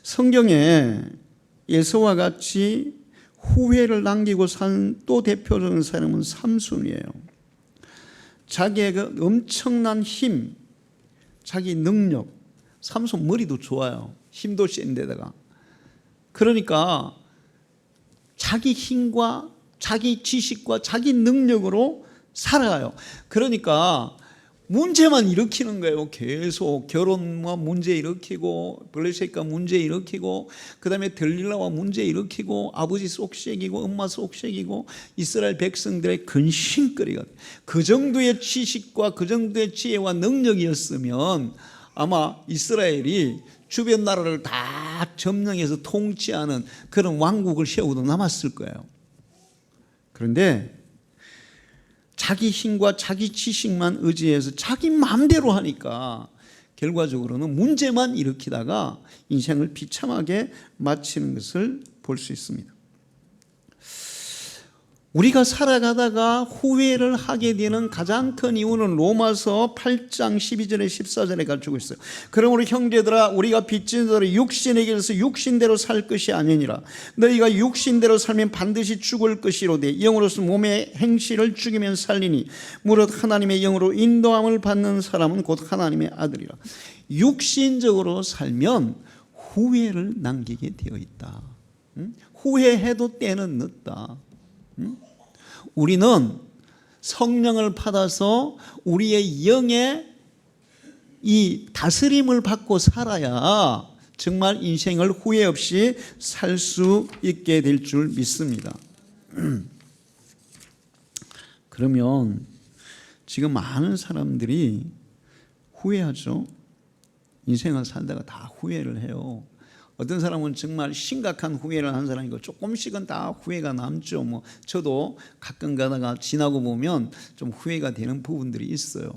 성경에 에서와 같이 후회를 남기고 산 또 대표적인 사람은 삼손이에요. 자기의 그 엄청난 힘, 자기 능력, 삼손 머리도 좋아요. 힘도 센데다가. 그러니까 자기 힘과 자기 지식과 자기 능력으로 살아가요. 그러니까 문제만 일으키는 거예요. 계속 결혼과 문제 일으키고 블레셋과 문제 일으키고 그 다음에 들릴라와 문제 일으키고 아버지 쏙색이고 엄마 쏙색이고 이스라엘 백성들의 근심거리가. 그 정도의 지식과 그 정도의 지혜와 능력이었으면 아마 이스라엘이 주변 나라를 다 점령해서 통치하는 그런 왕국을 세우고 남았을 거예요. 그런데 자기 힘과 자기 지식만 의지해서 자기 마음대로 하니까 결과적으로는 문제만 일으키다가 인생을 비참하게 마치는 것을 볼 수 있습니다. 우리가 살아가다가 후회를 하게 되는 가장 큰 이유는 로마서 8장 12절에 14절에 가지고 있어요. 그러므로 형제들아 우리가 빚진 대로 육신에게 있어서 육신대로 살 것이 아니니라. 너희가 육신대로 살면 반드시 죽을 것이로되 영으로서 몸의 행실을 죽이면 살리니 무릇 하나님의 영으로 인도함을 받는 사람은 곧 하나님의 아들이라. 육신적으로 살면 후회를 남기게 되어 있다. 후회해도 때는 늦다. 우리는 성령을 받아서 우리의 영의 이 다스림을 받고 살아야 정말 인생을 후회 없이 살 수 있게 될 줄 믿습니다. 그러면 지금 많은 사람들이 후회하죠. 인생을 살다가 다 후회를 해요. 어떤 사람은 정말 심각한 후회를 한 사람이고 조금씩은 다 후회가 남죠. 뭐 저도 가끔 가다가 지나고 보면 좀 후회가 되는 부분들이 있어요.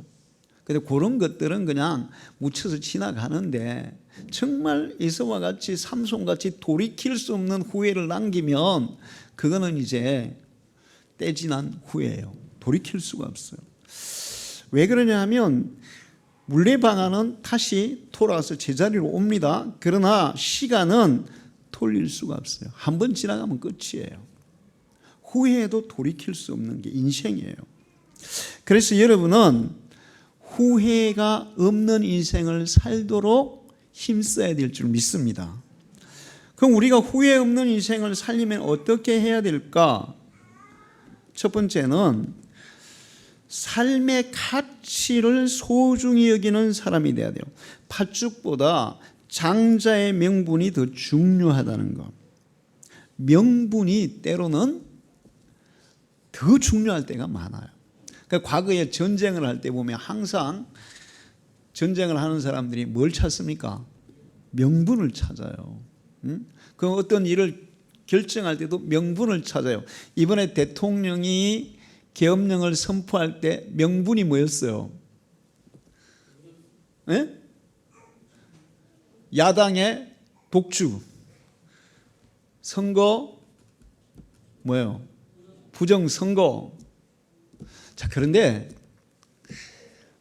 근데 그런 것들은 그냥 묻혀서 지나가는데 정말 에서와 같이 삼손같이 돌이킬 수 없는 후회를 남기면 그거는 이제 때 지난 후회예요. 돌이킬 수가 없어요. 왜 그러냐 하면 물레방아는 다시 돌아와서 제자리로 옵니다. 그러나 시간은 돌릴 수가 없어요. 한 번 지나가면 끝이에요. 후회해도 돌이킬 수 없는 게 인생이에요. 그래서 여러분은 후회가 없는 인생을 살도록 힘써야 될 줄 믿습니다. 그럼 우리가 후회 없는 인생을 살려면 어떻게 해야 될까? 첫 번째는 삶의 가치를 소중히 여기는 사람이 돼야 돼요. 팥죽보다 장자의 명분이 더 중요하다는 것. 명분이 때로는 더 중요할 때가 많아요. 그러니까 과거에 전쟁을 할 때 보면 항상 전쟁을 하는 사람들이 뭘 찾습니까? 명분을 찾아요. 그 어떤 일을 결정할 때도 명분을 찾아요. 이번에 대통령이 계엄령을 선포할 때 명분이 뭐였어요? 네? 야당의 독주, 선거 뭐예요? 부정선거. 자, 그런데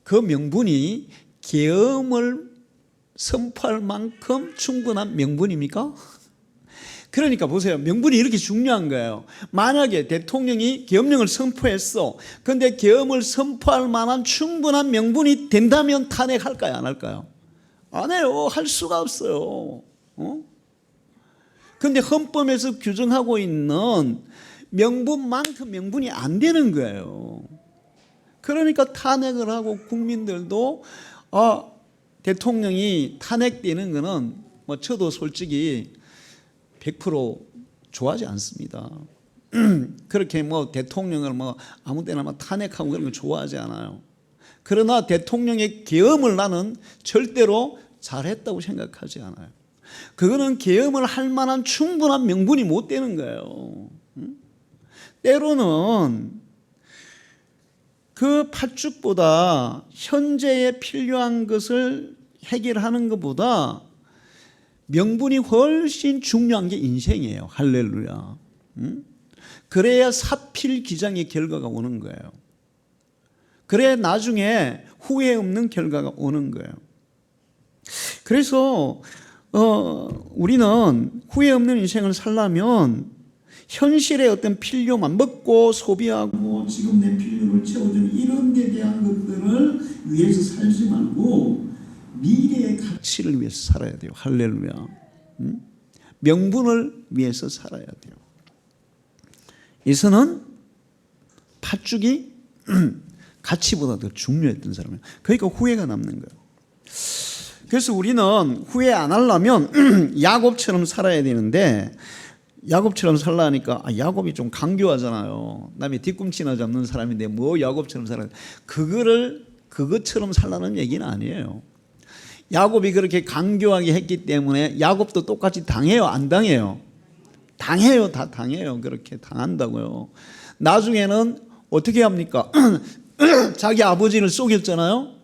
그 명분이 계엄을 선포할 만큼 충분한 명분입니까? 그러니까 보세요. 명분이 이렇게 중요한 거예요. 만약에 대통령이 계엄령을 선포했어. 그런데 계엄을 선포할 만한 충분한 명분이 된다면 탄핵할까요? 안 할까요? 안 해요. 할 수가 없어요. 그런데 헌법에서 규정하고 있는 명분만큼 명분이 안 되는 거예요. 그러니까 탄핵을 하고 국민들도 대통령이 탄핵되는 거는 뭐 저도 솔직히 100% 좋아하지 않습니다. 그렇게 뭐 대통령을 뭐 아무 때나 막 탄핵하고 그런 거 좋아하지 않아요. 그러나 대통령의 계엄을 나는 절대로 잘했다고 생각하지 않아요. 그거는 계엄을 할 만한 충분한 명분이 못 되는 거예요. 때로는 그 팥죽보다 현재에 필요한 것을 해결하는 것보다 명분이 훨씬 중요한 게 인생이에요. 할렐루야. 그래야 사필기장의 결과가 오는 거예요. 그래야 나중에 후회 없는 결과가 오는 거예요. 그래서 우리는 후회 없는 인생을 살려면 현실의 어떤 필요만 먹고 소비하고 지금 내 필요를 채워주는 이런 데 대한 것들을 위해서 살지 말고 미래의 가치를 위해서 살아야 돼요. 할렐루야. 명분을 위해서 살아야 돼요. 이서는 팥죽이 가치보다 더 중요했던 사람이에요. 그러니까 후회가 남는 거예요. 그래서 우리는 후회 안 하려면 야곱처럼 살아야 되는데, 야곱처럼 살라니까 야곱이 좀 강교하잖아요. 남의 뒤꿈치나 잡는 사람인데 뭐 야곱처럼 살아야 돼. 그것처럼 살라는 얘기는 아니에요. 야곱이 그렇게 강교하게 했기 때문에 야곱도 똑같이 당해요? 안 당해요? 당해요. 다 당해요. 그렇게 당한다고요. 나중에는 어떻게 합니까? 자기 아버지를 속였잖아요.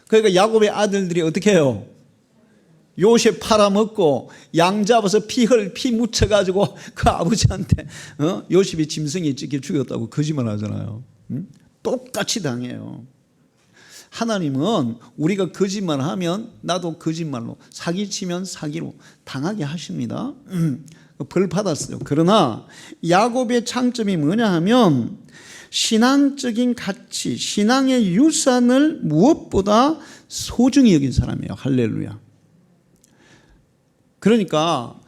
그러니까 야곱의 아들들이 어떻게 해요? 요셉 팔아먹고 양 잡아서 피 묻혀가지고 그 아버지한테 요셉이 짐승이 찢겨 죽였다고 거짓말 하잖아요. 똑같이 당해요. 하나님은 우리가 거짓말하면 나도 거짓말로, 사기치면 사기로 당하게 하십니다. 벌 받았어요. 그러나 야곱의 장점이 뭐냐 하면 신앙적인 가치, 신앙의 유산을 무엇보다 소중히 여긴 사람이에요. 할렐루야. 그러니까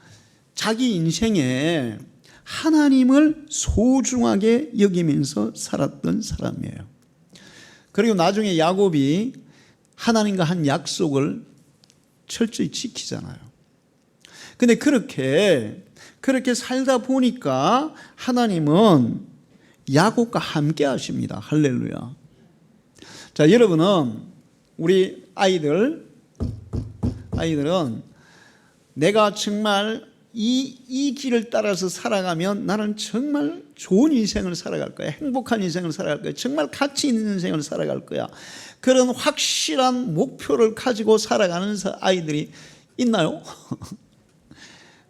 자기 인생에 하나님을 소중하게 여기면서 살았던 사람이에요. 그리고 나중에 야곱이 하나님과 한 약속을 철저히 지키잖아요. 근데 그렇게 살다 보니까 하나님은 야곱과 함께 하십니다. 할렐루야. 자, 여러분은 우리 아이들은 내가 정말 이 길을 따라서 살아가면 나는 정말 좋은 인생을 살아갈 거야. 행복한 인생을 살아갈 거야. 정말 가치 있는 인생을 살아갈 거야. 그런 확실한 목표를 가지고 살아가는 아이들이 있나요?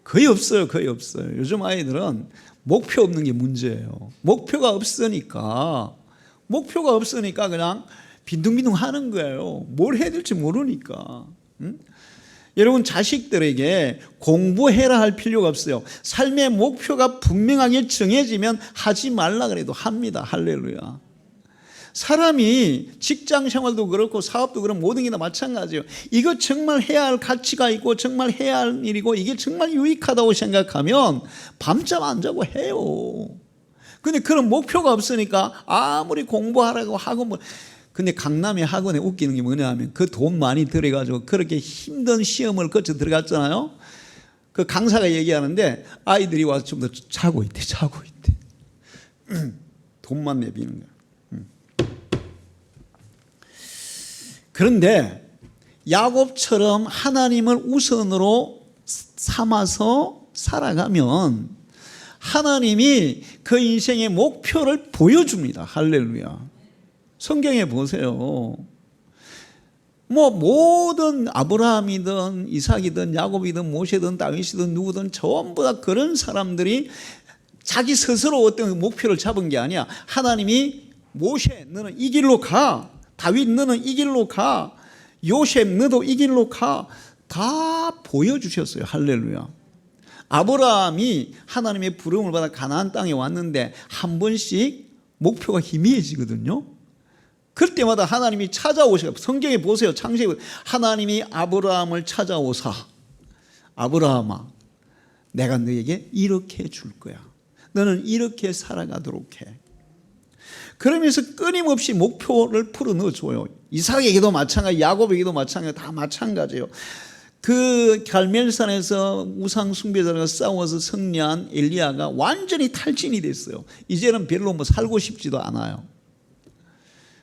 거의 없어요. 거의 없어요. 요즘 아이들은 목표 없는 게 문제예요. 목표가 없으니까 그냥 빈둥빈둥 하는 거예요. 뭘 해야 될지 모르니까. 여러분, 자식들에게 공부해라 할 필요가 없어요. 삶의 목표가 분명하게 정해지면 하지 말라 그래도 합니다. 할렐루야. 사람이 직장 생활도 그렇고 사업도 그렇고 모든 게 다 마찬가지예요. 이거 정말 해야 할 가치가 있고 정말 해야 할 일이고 이게 정말 유익하다고 생각하면 밤잠 안 자고 해요. 근데 그런 목표가 없으니까 아무리 공부하라고 하고 근데 강남의 학원에 웃기는 게 뭐냐 하면 그 돈 많이 들여가지고 그렇게 힘든 시험을 거쳐 들어갔잖아요. 그 강사가 얘기하는데 아이들이 와서 좀 더 자고 있대. 돈만 내비는 거야. 그런데 야곱처럼 하나님을 우선으로 삼아서 살아가면 하나님이 그 인생의 목표를 보여줍니다. 할렐루야. 성경에 보세요. 모든 아브라함이든 이삭이든 야곱이든 모세든 다윗이든 누구든 전부 다 그런 사람들이 자기 스스로 어떤 목표를 잡은 게 아니야. 하나님이 모세 너는 이 길로 가. 다윗 너는 이 길로 가. 요셉 너도 이 길로 가. 다 보여주셨어요. 할렐루야. 아브라함이 하나님의 부름을 받아 가나안 땅에 왔는데 한 번씩 목표가 희미해지거든요. 그럴 때마다 하나님이 찾아오셔. 성경에 보세요. 창세기 하나님이 아브라함을 찾아오사 아브라함아 내가 너에게 이렇게 줄 거야. 너는 이렇게 살아가도록 해. 그러면서 끊임없이 목표를 풀어넣어줘요. 이삭에게도 마찬가지, 야곱에게도 마찬가지, 다 마찬가지예요. 그 갈멜산에서 우상 숭배자들과 싸워서 승리한 엘리야가 완전히 탈진이 됐어요. 이제는 별로 뭐 살고 싶지도 않아요.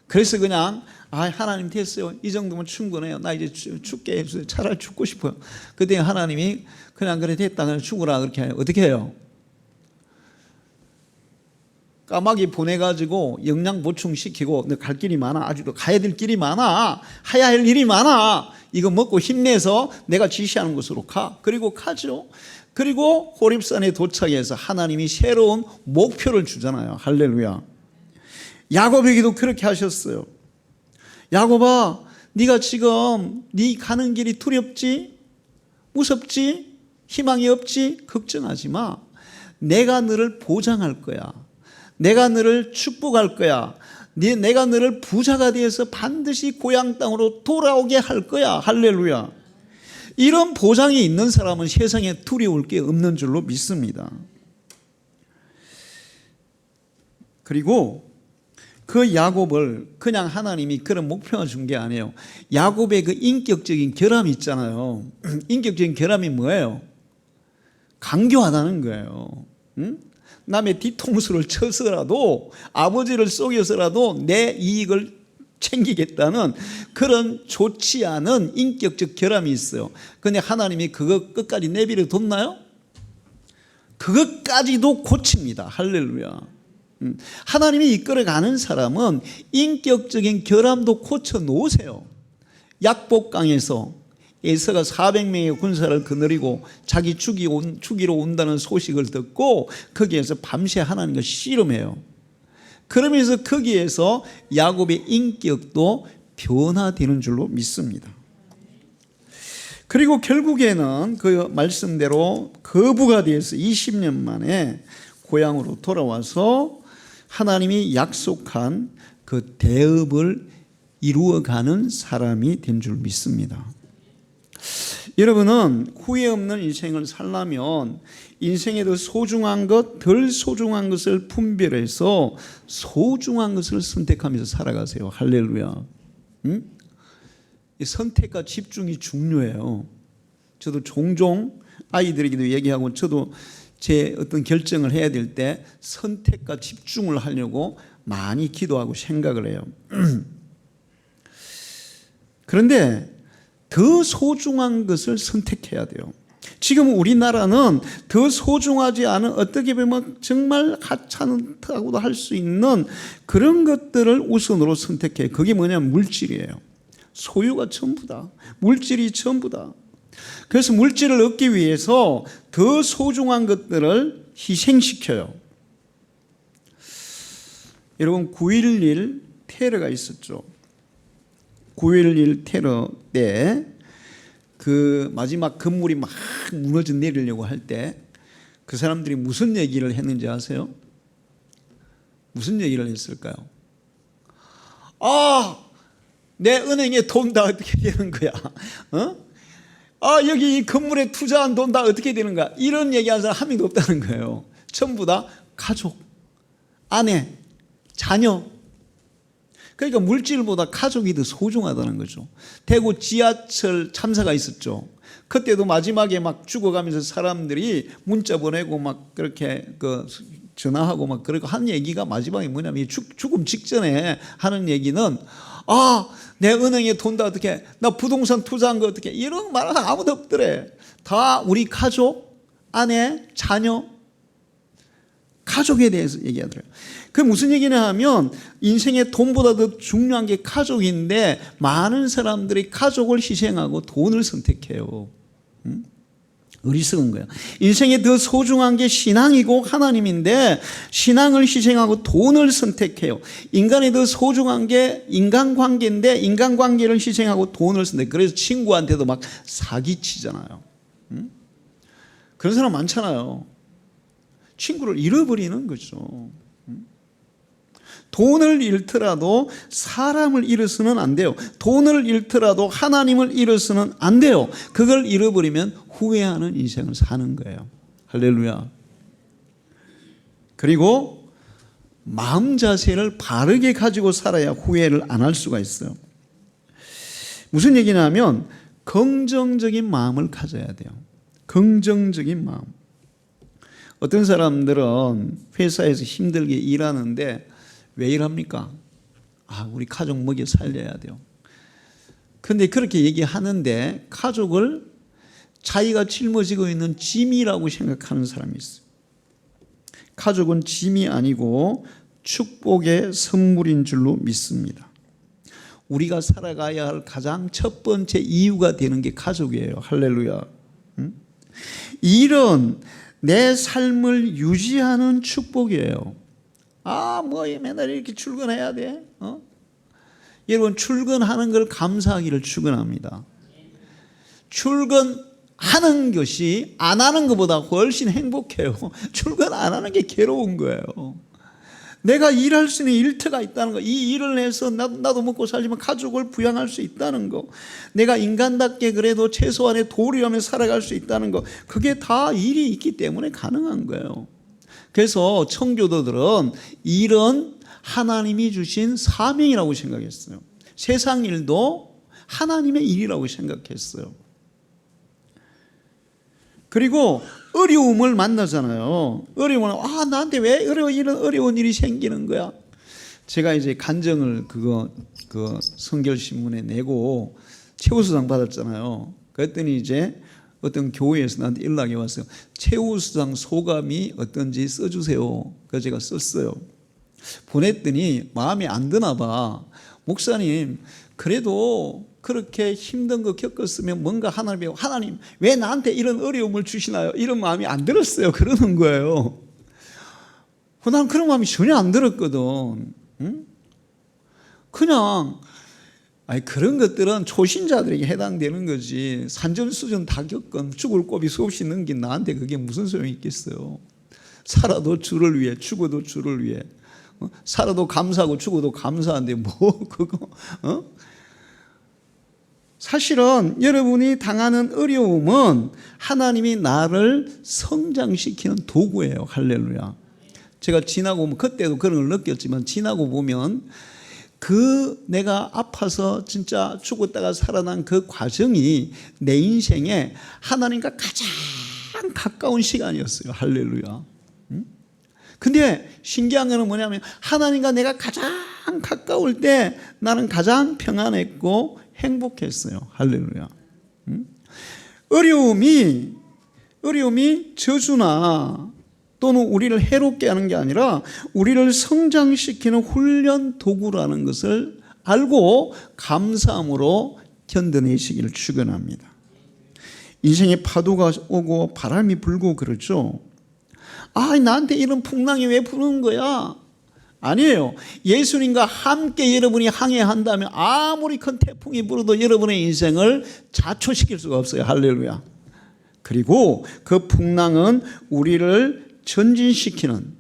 그래서 그냥 하나님 됐어요. 이 정도면 충분해요. 나 이제 죽게 해주세요. 차라리 죽고 싶어요. 그때 하나님이 그냥 그래 됐다 그냥 죽으라 그렇게 해요. 어떻게 해요? 까마귀 보내가지고 영양 보충시키고 너 갈 길이 많아. 아직도 가야 될 길이 많아. 해야 할 일이 많아. 이거 먹고 힘내서 내가 지시하는 곳으로 가. 그리고 가죠. 그리고 호렙산에 도착해서 하나님이 새로운 목표를 주잖아요. 할렐루야. 야곱에게도 그렇게 하셨어요. 야곱아 네가 지금 네 가는 길이 두렵지? 무섭지? 희망이 없지? 걱정하지 마. 내가 너를 보장할 거야. 내가 너를 축복할 거야. 내가 너를 부자가 되어서 반드시 고향 땅으로 돌아오게 할 거야. 할렐루야. 이런 보장이 있는 사람은 세상에 두려울 게 없는 줄로 믿습니다. 그리고 그 야곱을 그냥 하나님이 그런 목표를 준 게 아니에요. 야곱의 그 인격적인 결함이 있잖아요. 인격적인 결함이 뭐예요? 강교하다는 거예요. 응? 남의 뒤통수를 쳐서라도 아버지를 속여서라도 내 이익을 챙기겠다는 그런 좋지 않은 인격적 결함이 있어요. 그런데 하나님이 그거 끝까지 내버려 뒀나요? 그것까지도 고칩니다. 할렐루야. 하나님이 이끌어가는 사람은 인격적인 결함도 고쳐 놓으세요. 약복강에서 에서가 400명의 군사를 거느리고 자기 죽이러 온다는 소식을 듣고 거기에서 밤새 하나님과 씨름해요. 그러면서 거기에서 야곱의 인격도 변화되는 줄로 믿습니다. 그리고 결국에는 그 말씀대로 거부가 되어서 20년 만에 고향으로 돌아와서 하나님이 약속한 그 대업을 이루어가는 사람이 된 줄 믿습니다. 여러분은 후회 없는 인생을 살려면 인생에 더 소중한 것, 덜 소중한 것을 분별해서 소중한 것을 선택하면서 살아가세요. 할렐루야. 응? 선택과 집중이 중요해요. 저도 종종 아이들에게도 얘기하고 저도 제 어떤 결정을 해야 될 때 선택과 집중을 하려고 많이 기도하고 생각을 해요. 그런데 더 소중한 것을 선택해야 돼요. 지금 우리나라는 더 소중하지 않은 어떻게 보면 정말 하찮다고도 할 수 있는 그런 것들을 우선으로 선택해요. 그게 뭐냐면 물질이에요. 소유가 전부다. 물질이 전부다. 그래서 물질을 얻기 위해서 더 소중한 것들을 희생시켜요. 여러분 9.11 테러가 있었죠. 9.11 테러 때 그 마지막 건물이 막 무너져 내리려고 할 때 그 사람들이 무슨 얘기를 했는지 아세요? 무슨 얘기를 했을까요? 내 은행에 돈 다 어떻게 되는 거야? 여기 이 건물에 투자한 돈 다 어떻게 되는 거야? 이런 얘기하는 사람 한 명도 없다는 거예요. 전부 다 가족, 아내, 자녀. 그러니까 물질보다 가족이 더 소중하다는 거죠. 대구 지하철 참사가 있었죠. 그때도 마지막에 막 죽어가면서 사람들이 문자 보내고 막 그렇게 전화하고 막 그러고 한 얘기가 마지막에 뭐냐면 죽음 직전에 하는 얘기는 내 은행에 돈 다 어떻게, 나 부동산 투자한 거 어떻게, 이런 말은 아무도 없더래. 다 우리 가족, 아내, 자녀, 가족에 대해서 얘기하더래요. 그 무슨 얘기냐 하면 인생의 돈보다 더 중요한 게 가족인데 많은 사람들이 가족을 희생하고 돈을 선택해요. 어리석은 거야. 인생에 더 소중한 게 신앙이고 하나님인데 신앙을 희생하고 돈을 선택해요. 인간에 더 소중한 게 인간관계인데 인간관계를 희생하고 돈을 선택해. 그래서 친구한테도 막 사기치잖아요. 그런 사람 많잖아요. 친구를 잃어버리는 거죠. 돈을 잃더라도 사람을 잃어서는 안 돼요. 돈을 잃더라도 하나님을 잃어서는 안 돼요. 그걸 잃어버리면 후회하는 인생을 사는 거예요. 할렐루야. 그리고 마음 자세를 바르게 가지고 살아야 후회를 안 할 수가 있어요. 무슨 얘기냐면 긍정적인 마음을 가져야 돼요. 긍정적인 마음. 어떤 사람들은 회사에서 힘들게 일하는데 왜 일합니까? 우리 가족 먹여 살려야 돼요. 그런데 그렇게 얘기하는데 가족을 자기가 짊어지고 있는 짐이라고 생각하는 사람이 있어요. 가족은 짐이 아니고 축복의 선물인 줄로 믿습니다. 우리가 살아가야 할 가장 첫 번째 이유가 되는 게 가족이에요. 할렐루야. 일은 내 삶을 유지하는 축복이에요. 맨날 이렇게 출근해야 돼? 여러분, 출근하는 걸 감사하기를 축원합니다. 출근하는 것이 안 하는 것보다 훨씬 행복해요. 출근 안 하는 게 괴로운 거예요. 내가 일할 수 있는 일터가 있다는 거, 이 일을 해서 나도 먹고 살지만 가족을 부양할 수 있다는 거, 내가 인간답게 그래도 최소한의 도리하며 살아갈 수 있다는 거, 그게 다 일이 있기 때문에 가능한 거예요. 그래서 청교도들은 일은 하나님이 주신 사명이라고 생각했어요. 세상 일도 하나님의 일이라고 생각했어요. 그리고 어려움을 만나잖아요. 어려움은 나한테 왜 이런 어려운 일이 생기는 거야? 제가 이제 간증을 그 성결신문에 내고 최우수상 받았잖아요. 그랬더니 이제 어떤 교회에서 나한테 연락이 왔어요. 최우수상 소감이 어떤지 써주세요. 그래서 제가 썼어요. 보냈더니 마음에 안 드나 봐. 목사님, 그래도 그렇게 힘든 거 겪었으면 뭔가 하나님 왜 나한테 이런 어려움을 주시나요? 이런 마음이 안 들었어요. 그러는 거예요. 난 그런 마음이 전혀 안 들었거든. 그냥 그런 것들은 초신자들에게 해당되는 거지. 산전수전 다 겪은 죽을 고비 수없이 넘긴 나한테 그게 무슨 소용이 있겠어요. 살아도 주를 위해, 죽어도 주를 위해. 살아도 감사하고 죽어도 감사한데 그거 사실은 여러분이 당하는 어려움은 하나님이 나를 성장시키는 도구예요. 할렐루야. 제가 지나고 보면, 그때도 그런 걸 느꼈지만 지나고 보면 내가 아파서 진짜 죽었다가 살아난 그 과정이 내 인생에 하나님과 가장 가까운 시간이었어요. 할렐루야. 근데 신기한 거는 뭐냐면 하나님과 내가 가장 가까울 때 나는 가장 평안했고 행복했어요. 할렐루야. 어려움이 저주나 또는 우리를 해롭게 하는 게 아니라 우리를 성장시키는 훈련 도구라는 것을 알고 감사함으로 견뎌내시기를 축원합니다. 인생에 파도가 오고 바람이 불고 그렇죠. 나한테 이런 풍랑이 왜 부는 거야? 아니에요. 예수님과 함께 여러분이 항해한다면 아무리 큰 태풍이 불어도 여러분의 인생을 자초시킬 수가 없어요. 할렐루야. 그리고 그 풍랑은 우리를 전진시키는,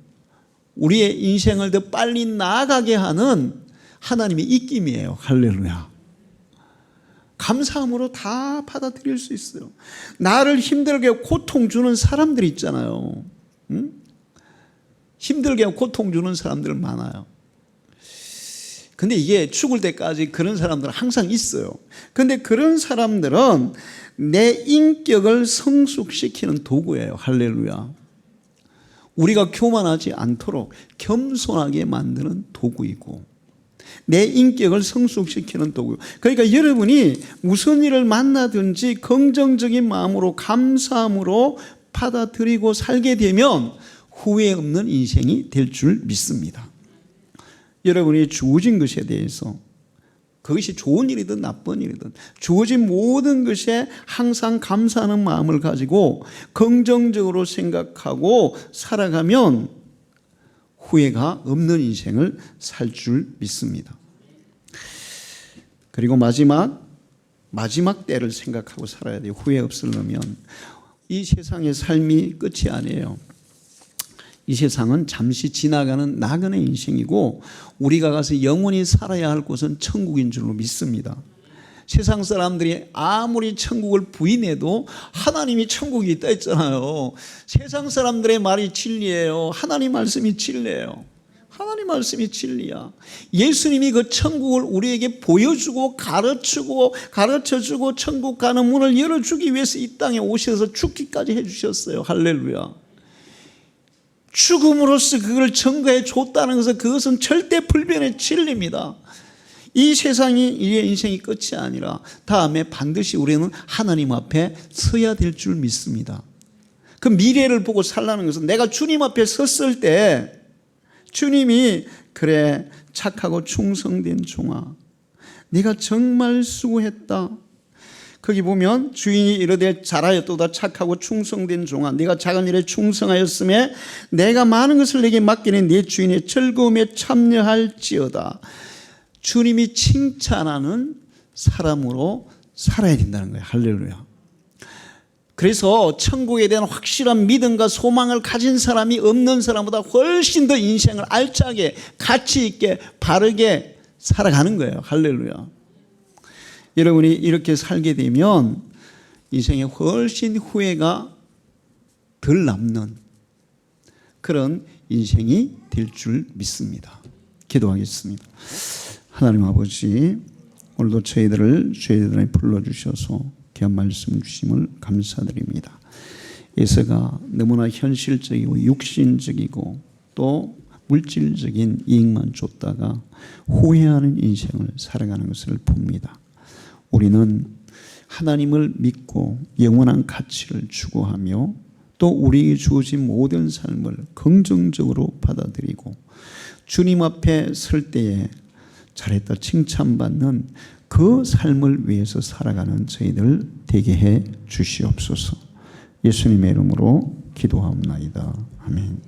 우리의 인생을 더 빨리 나아가게 하는 하나님의 입김이에요. 할렐루야. 감사함으로 다 받아들일 수 있어요. 나를 힘들게 고통 주는 사람들이 있잖아요. 힘들게 고통 주는 사람들 많아요. 근데 이게 죽을 때까지 그런 사람들은 항상 있어요. 근데 그런 사람들은 내 인격을 성숙시키는 도구예요. 할렐루야. 우리가 교만하지 않도록 겸손하게 만드는 도구이고 내 인격을 성숙시키는 도구. 그러니까 여러분이 무슨 일을 만나든지 긍정적인 마음으로 감사함으로 받아들이고 살게 되면 후회 없는 인생이 될 줄 믿습니다. 여러분이 주어진 것에 대해서 그것이 좋은 일이든 나쁜 일이든 주어진 모든 것에 항상 감사하는 마음을 가지고 긍정적으로 생각하고 살아가면 후회가 없는 인생을 살 줄 믿습니다. 그리고 마지막 때를 생각하고 살아야 돼요. 후회 없으려면. 이 세상의 삶이 끝이 아니에요. 이 세상은 잠시 지나가는 나그네 인생이고 우리가 가서 영원히 살아야 할 곳은 천국인 줄로 믿습니다. 세상 사람들이 아무리 천국을 부인해도 하나님이 천국이 있다 했잖아요. 세상 사람들의 말이 진리예요. 하나님 말씀이 진리예요. 하나님 말씀이 진리야. 예수님이 그 천국을 우리에게 보여주고 가르쳐주고 천국 가는 문을 열어주기 위해서 이 땅에 오셔서 죽기까지 해주셨어요. 할렐루야. 죽음으로써 그걸 증거해 줬다는 것은 그것은 절대 불변의 진리입니다. 이 세상이 이의 인생이 끝이 아니라 다음에 반드시 우리는 하나님 앞에 서야 될 줄 믿습니다. 그 미래를 보고 살라는 것은 내가 주님 앞에 섰을 때 주님이 그래 착하고 충성된 종아 네가 정말 수고했다. 거기 보면 주인이 이르되 잘하였도다 착하고 충성된 종아 네가 작은 일에 충성하였음에 내가 많은 것을 내게 맡기니 네 주인의 즐거움에 참여할지어다. 주님이 칭찬하는 사람으로 살아야 된다는 거예요. 할렐루야. 그래서 천국에 대한 확실한 믿음과 소망을 가진 사람이 없는 사람보다 훨씬 더 인생을 알차게 가치 있게 바르게 살아가는 거예요. 할렐루야. 여러분이 이렇게 살게 되면 인생에 훨씬 후회가 덜 남는 그런 인생이 될 줄 믿습니다. 기도하겠습니다. 하나님 아버지, 오늘도 저희들을 죄인들에 불러주셔서 귀한 말씀 주심을 감사드립니다. 예수가 너무나 현실적이고 육신적이고 또 물질적인 이익만 쫓다가 후회하는 인생을 살아가는 것을 봅니다. 우리는 하나님을 믿고 영원한 가치를 추구하며 또 우리에게 주어진 모든 삶을 긍정적으로 받아들이고 주님 앞에 설 때에 잘했다 칭찬받는 그 삶을 위해서 살아가는 저희들 되게 해 주시옵소서. 예수님의 이름으로 기도하옵나이다. 아멘.